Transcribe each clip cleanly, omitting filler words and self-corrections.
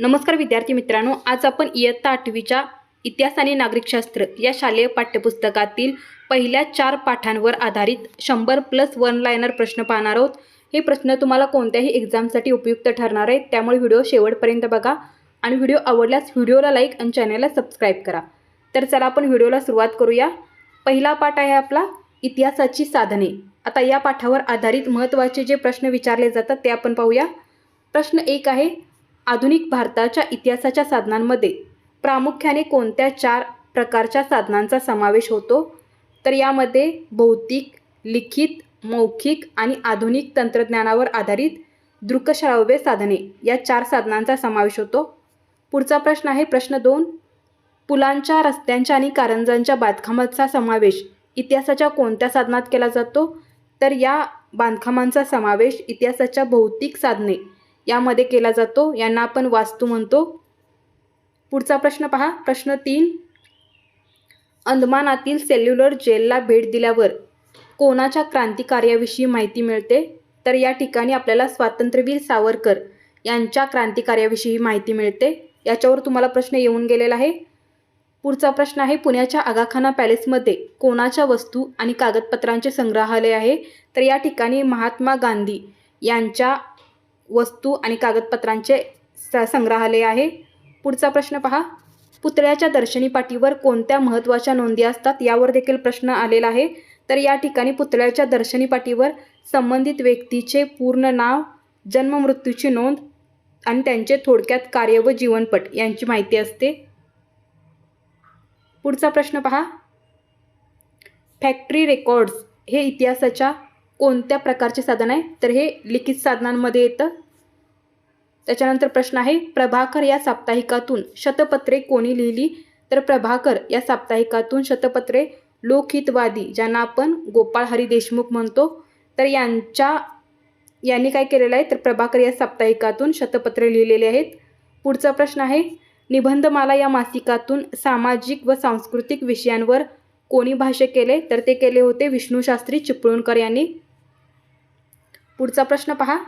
नमस्कार विद्यार्थी मित्रांनो, आज आपण इयत्ता 8वीच्या इतिहास आणि नागरिकशास्त्र या शालेय पाठ्यपुस्तकातील पहिल्या 4 पाठांवर आधारित 100+ वन लायनर प्रश्न पाहणार आहोत। हे प्रश्न तुम्हाला कोणत्याही एक्झामसाठी उपयुक्त ठरणार आहेत, त्यामुळे व्हिडिओ शेवटपर्यंत बघा आणि व्हिडिओ आवडल्यास व्हिडिओला लाईक आणि चॅनलला सबस्क्राईब करा। तर चला आपण व्हिडिओला सुरुवात करूया। पहिला पाठ आहे आपला इतिहासाची साधने। आता या पाठावर आधारित महत्त्वाचे जे प्रश्न विचारले जातात ते आपण पाहूया। प्रश्न 1 आहे, आधुनिक भारताच्या इतिहासाच्या साधनांमध्ये प्रामुख्याने कोणत्या 4 प्रकारच्या साधनांचा समावेश होतो? तर यामध्ये भौतिक, लिखित, मौखिक आणि आधुनिक तंत्रज्ञानावर आधारित दृकश्राव्य साधने या 4 साधनांचा समावेश होतो। पुढचा प्रश्न आहे प्रश्न 2, पुलांच्या, रस्त्यांच्या आणि कारंजांच्या बांधकामाचा समावेश इतिहासाच्या कोणत्या साधनात केला जातो? तर या बांधकामांचा समावेश इतिहासाच्या भौतिक साधने यामध्ये केला जातो, यांना आपण वास्तू म्हणतो। पुढचा प्रश्न पहा, प्रश्न 3, अंदमानातील सेल्युलर जेलला भेट दिल्यावर कोणाच्या क्रांतिकार्याविषयी माहिती मिळते? तर या ठिकाणी आपल्याला स्वातंत्र्यवीर सावरकर यांच्या क्रांतिकार्याविषयी माहिती मिळते। याच्यावर तुम्हाला प्रश्न येऊन गेलेला आहे। पुढचा प्रश्न आहे, पुण्याच्या आगाखाना पॅलेसमध्ये कोणाच्या वस्तू आणि कागदपत्रांचे संग्रहालय आहे? तर या ठिकाणी महात्मा गांधी यांच्या वस्तू आणि कागदपत्रांचे संग्रहालय आहे। पुढचा प्रश्न पहा, पुतळ्याच्या दर्शनी पाटीवर कोणत्या महत्त्वाच्या नोंदी असतात? यावर देखील प्रश्न आलेला आहे। तर या ठिकाणी पुतळ्याच्या दर्शनी पाटीवर संबंधित व्यक्तीचे पूर्ण नाव, जन्म मृत्यूची नोंद आणि त्यांचे थोडक्यात कार्य व जीवनपट यांची माहिती असते। पुढचा प्रश्न पहा, फॅक्टरी रेकॉर्ड्स हे इतिहासाच्या कोणत्या प्रकारचे साधन आहे? तर हे लिखित साधनांमध्ये येतं। त्याच्यानंतर प्रश्न आहे, प्रभाकर या साप्ताहिकातून शतपत्रे कोणी लिहिली? तर प्रभाकर या साप्ताहिकातून शतपत्रे लोकहितवादी, ज्यांना आपण गोपाळ हरी देशमुख म्हणतो, तर यांनी काय केलेलं आहे? तर प्रभाकर या साप्ताहिकातून शतपत्रे लिहिलेले आहेत। पुढचा प्रश्न आहे, निबंधमाला या मासिकातून सामाजिक व सांस्कृतिक विषयांवर कोणी भाष्य केले? तर ते केले होते विष्णुशास्त्री चिपळूणकर यांनी। पुढचा प्रश्न पहा,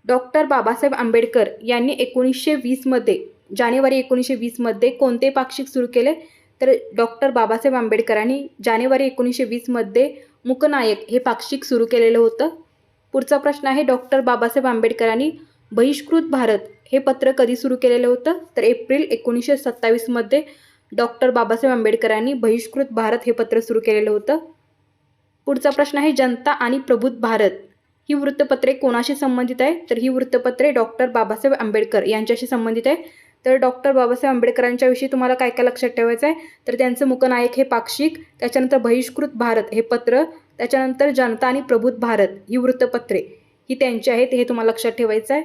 डॉक्टर बाबासाहेब आंबेडकर यांनी 1920 मध्ये जानेवारी 1920 मध्ये कोणते पाक्षिक सुरू केले? तर डॉक्टर बाबासाहेब आंबेडकरांनी जानेवारी 1920 मध्ये मूकनायक हे पाक्षिक सुरू केलेलं होतं। पुढचा प्रश्न आहे, डॉक्टर बाबासाहेब आंबेडकरांनी बहिष्कृत भारत हे पत्र कधी सुरू केलेलं होतं? तर एप्रिल 1927 मध्ये डॉक्टर बाबासाहेब आंबेडकरांनी बहिष्कृत भारत हे पत्र सुरू केलेलं होतं। पुढचा प्रश्न आहे, जनता आणि प्रबुद्ध भारत ही वृत्तपत्रे कोणाशी संबंधित आहे? तर ही वृत्तपत्रे डॉक्टर बाबासाहेब आंबेडकर यांच्याशी संबंधित आहे। तर डॉक्टर बाबासाहेब आंबेडकरांच्या विषयी तुम्हाला काय काय लक्षात ठेवायचं आहे? तर त्यांचं मूकनायक हे पाक्षिक, त्याच्यानंतर बहिष्कृत भारत हे पत्र, त्याच्यानंतर जनता आणि प्रबुद्ध भारत ही वृत्तपत्रे ही त्यांची आहेत, हे तुम्हाला लक्षात ठेवायचं आहे।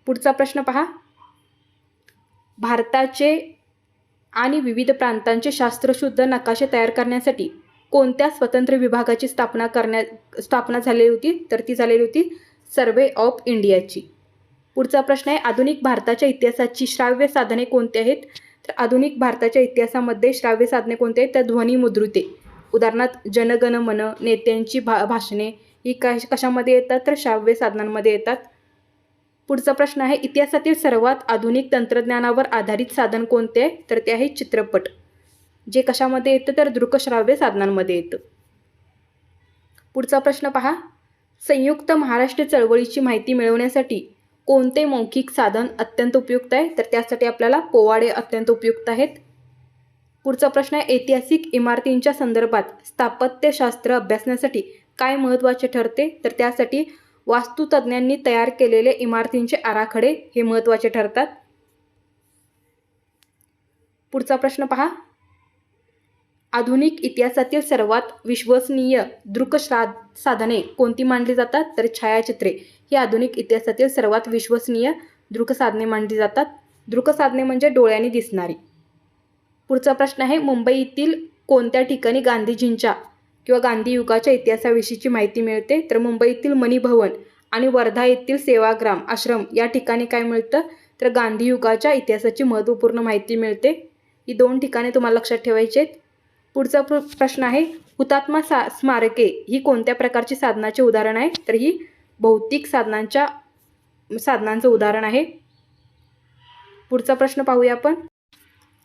पुढचा प्रश्न पहा, भारताचे आणि विविध प्रांतांचे शास्त्रशुद्ध नकाशे तयार करण्यासाठी कोणत्या स्वतंत्र विभागाची स्थापना झालेली होती? तर ती झालेली होती सर्वे ऑफ इंडियाची। पुढचा प्रश्न आहे, आधुनिक भारताच्या इतिहासाची श्राव्य साधने कोणती आहेत? तर आधुनिक भारताच्या इतिहासामध्ये श्राव्य साधने कोणती आहेत? तर ध्वनिमुद्रिते, उदाहरणार्थ जनगण मन, नेत्यांची भाषणे ही कशामध्ये येतात? तर श्राव्य साधनांमध्ये येतात। पुढचा प्रश्न आहे, इतिहासातील सर्वात आधुनिक तंत्रज्ञानावर आधारित साधन कोणते आहे? तर ते आहे चित्रपट, जे कशामध्ये येतं? तर दृकश्राव्य साधनांमध्ये येतं। पुढचा प्रश्न पहा, संयुक्त महाराष्ट्र चळवळीची माहिती मिळवण्यासाठी कोणते मौखिक साधन अत्यंत उपयुक्त आहे? तर त्यासाठी आपल्याला पोवाडे अत्यंत उपयुक्त आहेत। पुढचा प्रश्न आहे, ऐतिहासिक इमारतींच्या संदर्भात स्थापत्यशास्त्र अभ्यासण्यासाठी काय महत्त्वाचे ठरते? तर त्यासाठी वास्तुतज्ञांनी तयार केलेले इमारतींचे आराखडे हे महत्त्वाचे ठरतात। पुढचा प्रश्न पहा, आधुनिक इतिहासातील सर्वात विश्वसनीय साधने कोणती मानली जातात? तर छायाचित्रे ही आधुनिक इतिहासातील सर्वात विश्वसनीय दृकसाधने मानली जातात। दृकसाधने म्हणजे डोळ्यांनी दिसणारी। पुढचा प्रश्न आहे, मुंबईतील कोणत्या ठिकाणी गांधीजींच्या किंवा गांधी युगाच्या इतिहासाविषयीची माहिती मिळते? तर मुंबईतील मनी भवन आणि वर्धा येथील सेवाग्राम आश्रम या ठिकाणी काय मिळतं? तर गांधी युगाच्या इतिहासाची महत्त्वपूर्ण माहिती मिळते। ही 2 ठिकाणे तुम्हाला लक्षात ठेवायची आहेत। पुढचा प्रश्न आहे, हुतात्मा स्मारके ही कोणत्या प्रकारची साधनाचे उदाहरण आहे? तर ही भौतिक साधनांचं उदाहरण आहे। पुढचा प्रश्न पाहूया आपण.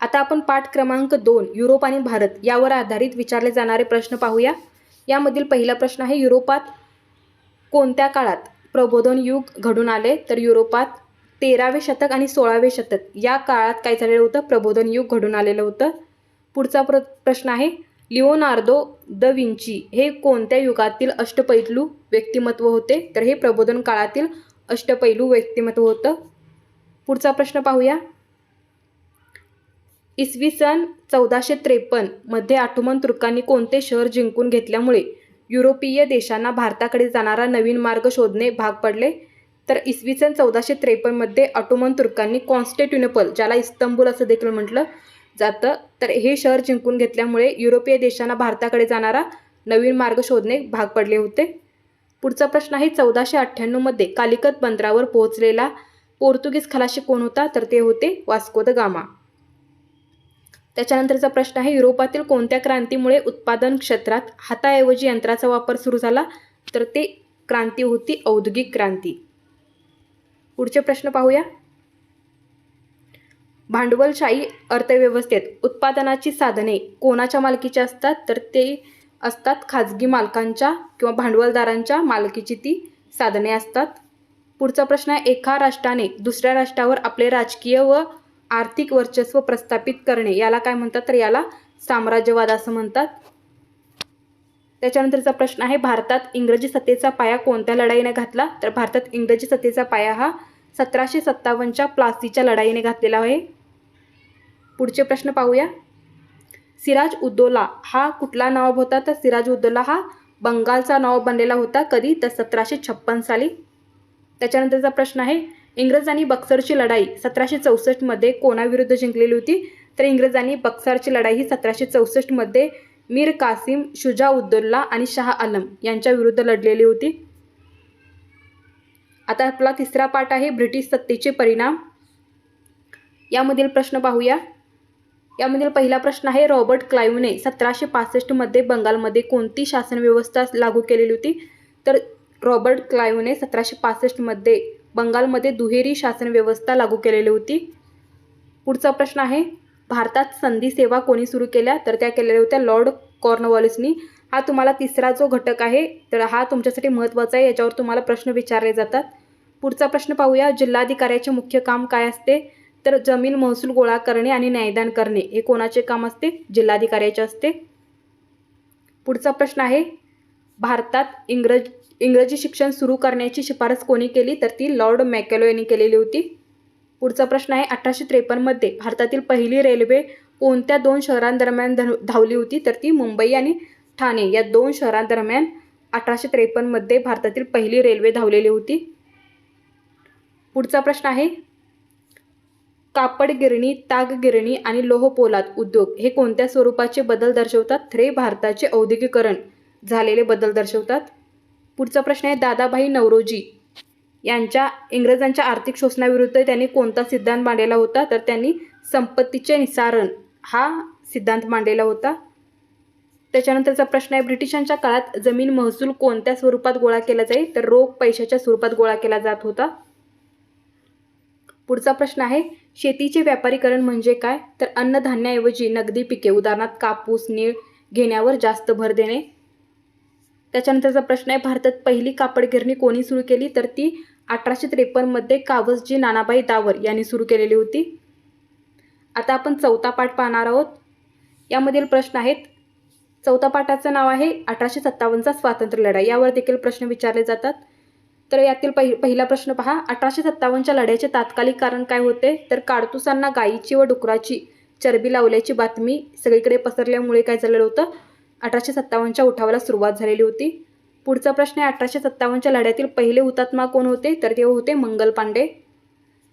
आता आपण पाठ क्रमांक 2 युरोप आणि भारत यावर आधारित विचारले जाणारे प्रश्न पाहूया. यामधील पहिला प्रश्न आहे, युरोपात कोणत्या काळात प्रबोधन युग घडून आले? तर युरोपात 13वे शतक आणि 16वे शतक या काळात काय झालेलं होतं? प्रबोधन युग घडून आलेलं होतं. पुढचा प्रश्न आहे, लिओनार्दो द विंची हे कोणत्या युगातील अष्टपैलू व्यक्तिमत्व होते? तर हे प्रबोधन काळातील अष्टपैलू व्यक्तिमत्व होतं. पुढचा प्रश्न पाहूया. इसवी सन 1453 मध्ये ऑटोमन तुर्कांनी कोणते शहर जिंकून घेतल्यामुळे युरोपीय देशांना भारताकडे जाणारा नवीन मार्ग शोधणे भाग पडले? तर इसवी सन 1453 मध्ये ऑटोमन तुर्कांनी कॉन्स्टँटिनोपल, ज्याला इस्तंबूल असं देखील म्हटलं जातं, तर हे शहर जिंकून घेतल्यामुळे युरोपीय देशांना भारताकडे जाणारा नवीन मार्ग शोधणे भाग पडले होते. पुढचा प्रश्न आहे, 1498 मध्ये कालिकत बंदरावर पोहोचलेला पोर्तुगीज खलाशी कोण होता? तर ते होते वास्को द गामा. त्याच्यानंतरचा प्रश्न आहे, युरोपातील कोणत्या क्रांतीमुळे उत्पादन क्षेत्रात हाताऐवजी यंत्राचा वापर सुरू झाला? तर ते क्रांती होती औद्योगिक क्रांती. पुढचे प्रश्न पाहूया. भांडवलशाही अर्थव्यवस्थेत उत्पादनाची साधने कोणाच्या मालकीची असतात? तर ते असतात खाजगी मालकांच्या किंवा भांडवलदारांच्या मालकीची ती साधने असतात. पुढचा प्रश्न आहे, एका राष्ट्राने दुसऱ्या राष्ट्रावर आपले राजकीय व आर्थिक वर्चस्व प्रस्थापित करणे याला काय म्हणतात? तर याला साम्राज्यवाद असं म्हणतात. त्याच्यानंतरचा प्रश्न आहे, भारतात इंग्रजी सत्तेचा पाया कोणत्या लढाईने घातला? तर भारतात इंग्रजी सत्तेचा पाया हा 1757च्या प्लासीच्या लढाईने घातलेला आहे. पुढचे प्रश्न पाहूया. सिराज उद्दौला हा कुठला नवाब होता? तर सिराज उद्दौला हा बंगालचा नवाब बनलेला होता. कधी? तर 1756 साली. त्याच्यानंतरचा प्रश्न आहे, इंग्रजांनी बक्सरची लढाई 1764 मध्ये कोणाविरुद्ध जिंकलेली होती? तर इंग्रजांनी बक्सरची लढाई ही 1764 मध्ये मीर कासिम, शुजाउद्दौला आणि शाह आलम यांच्या विरुद्ध लढलेली होती. आता आपला तिसरा पाठ आहे, ब्रिटिश सत्तेचे परिणाम. यामधील प्रश्न पाहूया. यामधील पहिला प्रश्न आहे, रॉबर्ट क्लाइव्हने 1765 मध्ये बंगालमध्ये कोणती शासन व्यवस्था लागू केलेली होती? तर रॉबर्ट क्लाइव्हने 1765 मध्ये बंगालमध्ये दुहेरी शासन व्यवस्था लागू केलेली होती. पुढचा प्रश्न आहे, भारतात संधी सेवा कोणी सुरू केल्या? तर त्या केलेल्या होत्या लॉर्ड कॉर्नवॉलिसनी. हा तुम्हाला तिसरा जो घटक आहे तर हा तुमच्यासाठी महत्त्वाचा आहे, याच्यावर तुम्हाला प्रश्न विचारले जातात. पुढचा प्रश्न पाहूया. जिल्हाधिकाऱ्याचे मुख्य काम काय असते? तर जमीन महसूल गोळा करणे आणि न्यायदान करणे हे कोणाचे काम असते? जिल्हाधिकाऱ्याचे असते. पुढचा प्रश्न आहे, भारतात इंग्रजी शिक्षण सुरू करण्याची शिफारस कोणी केली? तर ती लॉर्ड मॅकॅलो यांनी केलेली होती. पुढचा प्रश्न आहे, 1853 मध्ये भारतातील पहिली रेल्वे कोणत्या 2 शहरांदरम्यान धावली होती? तर ती मुंबई आणि ठाणे या 2 शहरांदरम्यान 1853 मध्ये भारतातील पहिली रेल्वे धावलेली होती. पुढचा प्रश्न आहे, कापड गिरणी, ताग गिरणी आणि लोह पोलाद उद्योग हे कोणत्या स्वरूपाचे बदल दर्शवतात? तर हे भारताचे औद्योगिकीकरण झालेले बदल दर्शवतात. पुढचा प्रश्न आहे, दादाभाई नौरोजी यांच्या इंग्रजांच्या आर्थिक शोषणाविरुद्ध त्यांनी कोणता सिद्धांत मांडलेला होता? तर त्यांनी संपत्तीचे निस्तारण हा सिद्धांत मांडलेला होता. त्याच्यानंतरचा प्रश्न आहे, ब्रिटिशांच्या काळात जमीन महसूल कोणत्या स्वरूपात गोळा केला जाईल? तर रोख पैशाच्या स्वरूपात गोळा केला जात होता. पुढचा प्रश्न आहे, शेतीचे व्यापारीकरण म्हणजे काय? तर अन्नधान्याऐवजी नगदी पिके उदाहरणार्थ कापूस, नीळ घेण्यावर जास्त भर देणे. त्याच्यानंतरचा प्रश्न आहे, भारतात पहिली कापड गिरणी कोणी सुरू केली? तर ती 1853 मध्ये कावसजी नानाबाई दावर यांनी सुरू केलेली होती. आता आपण चौथा पाठ पाहणार आहोत. यामधील प्रश्न आहेत. चौथा पाठाचं नाव आहे 1857चा स्वातंत्र्य लढा. यावर देखील प्रश्न विचारले जातात. तर यातील पहिला प्रश्न पहा, 1857च्या लढ्याचे तात्कालिक कारण काय होते? तर काडतुसांना गायीची व डुकराची चरबी लावल्याची बातमी सगळीकडे पसरल्यामुळे काय झालेलं होतं? 1857च्या उठावाला सुरुवात झालेली होती. पुढचा प्रश्न आहे, 1857च्या लढ्यातील पहिले हुतात्मा कोण होते? तर ते होते मंगल पांडे.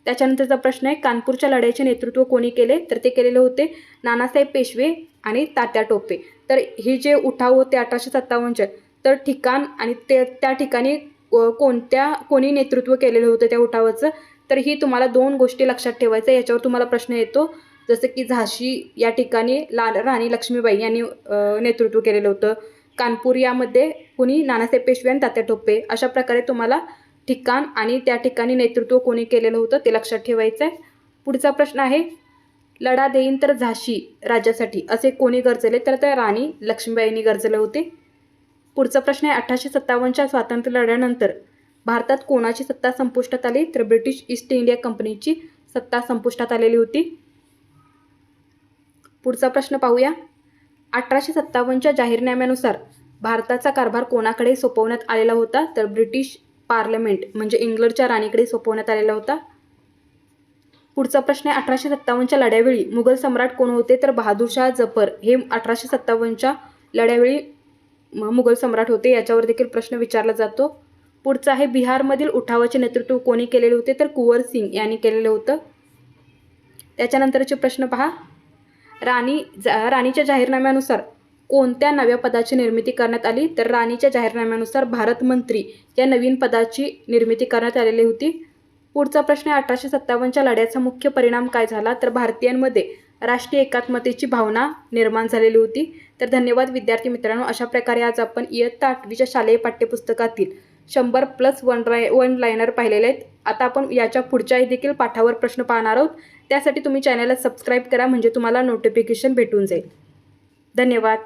त्याच्यानंतरचा प्रश्न आहे, कानपूरच्या लढ्याचे नेतृत्व कोणी केले? तर ते केलेले होते नानासाहेब पेशवे आणि तात्या टोपे. तर हे जे उठाव होते 1857चे, तर ठिकाण आणि त्या ठिकाणी कोणी नेतृत्व केलेलं होतं त्या उठावाचं, तर ही तुम्हाला 2 गोष्टी लक्षात ठेवायचं. याच्यावर तुम्हाला प्रश्न येतो, जसं की झाशी या ठिकाणी राणी लक्ष्मीबाई यांनी नेतृत्व केलेलं होतं. कानपूर यामध्ये कोणी नानासाहेब पेशवे आणि तात्या टोपे. अशा प्रकारे तुम्हाला ठिकाण आणि त्या ठिकाणी नेतृत्व कोणी केलेलं होतं ते लक्षात ठेवायचं आहे. पुढचा प्रश्न आहे, लढा देईन तर झाशी राज्यासाठी असे कोणी गरजले, तर त्या राणी लक्ष्मीबाईंनी गरजले होते. पुढचा प्रश्न आहे, 1857च्या स्वातंत्र्य लढ्यानंतर भारतात कोणाची सत्ता संपुष्टात आली, तर ब्रिटिश ईस्ट इंडिया कंपनीची सत्ता संपुष्टात आलेली होती. पुढचा प्रश्न पाहूया, 1857च्या जाहीरनाम्यानुसार भारताचा कारभार कोणाकडे सोपवण्यात आलेला होता, तर ब्रिटिश पार्लमेंट म्हणजे इंग्लंडच्या राणीकडे सोपवण्यात आलेला होता. पुढचा प्रश्न आहे, 1857च्या लढ्यावेळी मुघल सम्राट कोण होते, तर बहादूरशाह जफर हे 1857च्या लढ्यावेळी मुघल सम्राट होते. याच्यावर देखील प्रश्न विचारला जातो. पुढचा आहे, बिहारमधील उठावाचे नेतृत्व कोणी केलेले होते, तर कुंवर सिंग यांनी केलेलं होतं. त्याच्यानंतरचे प्रश्न पहा, राणीच्या जाहीरनाम्यानुसार कोणत्या नव्या पदाची निर्मिती करण्यात आली, तर राणीच्या जाहीरनाम्यानुसार भारत मंत्री या नवीन पदाची निर्मिती करण्यात आलेली होती. पुढचा प्रश्न आहे, 1857च्या लढ्याचा मुख्य परिणाम काय झाला, तर भारतीयांमध्ये राष्ट्रीय एकात्मतेची भावना निर्माण झालेली होती. तर धन्यवाद विद्यार्थी मित्रांनो. अशा प्रकारे आज आपण इयत्ता 8वीच्या शालेय पाठ्यपुस्तकातील 100+ वन लायनर पाहिलेले आहेत. आता आपण याच्या पुढच्याही देखील पाठावर प्रश्न पाहणार आहोत. त्यासाठी तुम्ही चॅनलला सबस्क्राईब करा, म्हणजे तुम्हाला नोटिफिकेशन भेटून जाईल. धन्यवाद.